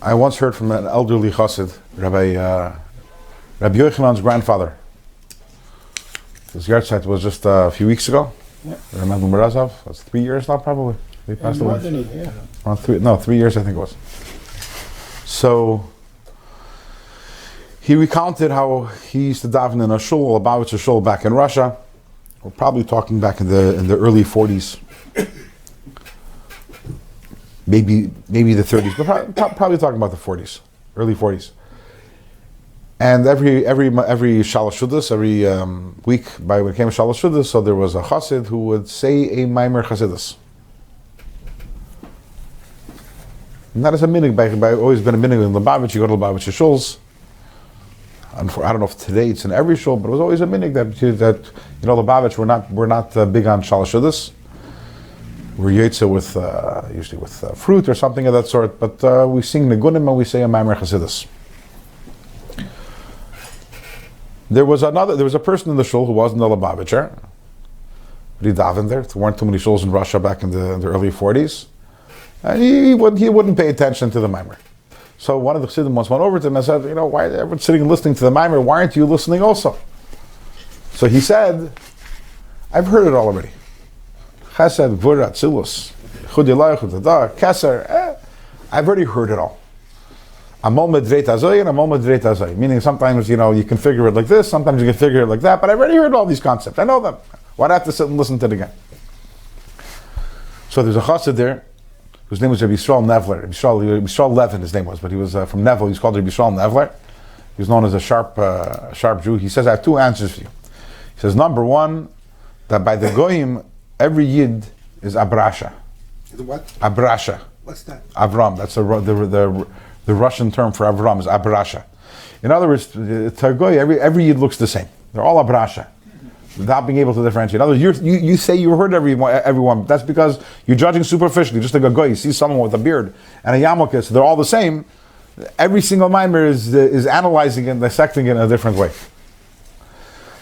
I once heard from an elderly chassid, Rabbi Yochanan's grandfather. His yahrzeit was just a few weeks ago. Yeah. Remember Merazov? That's 3 years now, probably. He passed away. Around 3 years, I think it was. So he recounted how he used to daven in a shul, a Lubavitcher shul back in Russia. We're probably talking back in the early 40s, maybe the 30s, but probably talking about the 40s, early 40s. And every Shalosh Shudas, every week, when it came to Shalosh Shudas, so there was a chassid who would say a Maamar Chassidus. And that is a minig, by always been a minig in Lubavitch. You go to Lubavitch shuls. I don't know if today it's in every shul, but it was always a minig that Lubavitch we're not big on Shalosh Shudas. We're yetzer with usually with fruit or something of that sort, but we sing Negunim and we say a Maamar Chassidus. There was a person in the shul who wasn't a Lubavitcher, but he davened there. There weren't too many shuls in Russia back in the early 40s, and he wouldn't pay attention to the Maamar. So one of the chassidim once went over to him and said, why everyone's sitting and listening to the Maamar? Why aren't you listening also? So he said, I've heard it all already. Chesed, Gvura, Tzilus, Chud Yilai, Chud Tada, Keser. I've already heard it all. Amol medreit azay and amol medreit azay. Meaning sometimes, you configure it like this, sometimes you configure it like that, but I've already heard all these concepts. I know them. Why do I have to sit and listen to it again? So there's a chassid there, whose name was Rabbi Yisrael Nevler. Rabbi Yisrael Levin, his name was, but he was from Nevel. He was called Rabbi Yisrael Nevler. He was known as a sharp Jew. He says, I have two answers for you. He says, number one, that by the Goyim, every Yid is Abrasha. The what? Abrasha. What's that? Avram. That's the Russian term for Avram is Abrasha. In other words, to Goy, every Yid looks the same. They're all Abrasha, without being able to differentiate. In other words, you say you heard everyone. That's because you're judging superficially. Just like a Goy, you see someone with a beard and a yarmulke, so they're all the same. Every single Maamar is analyzing and dissecting it in a different way.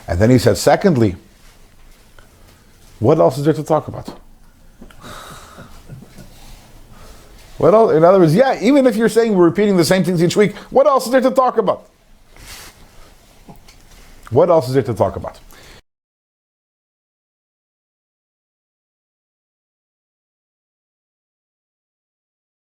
And then he said, secondly, what else is there to talk about? What else? In other words, even if you're saying we're repeating the same things each week, what else is there to talk about? What else is there to talk about?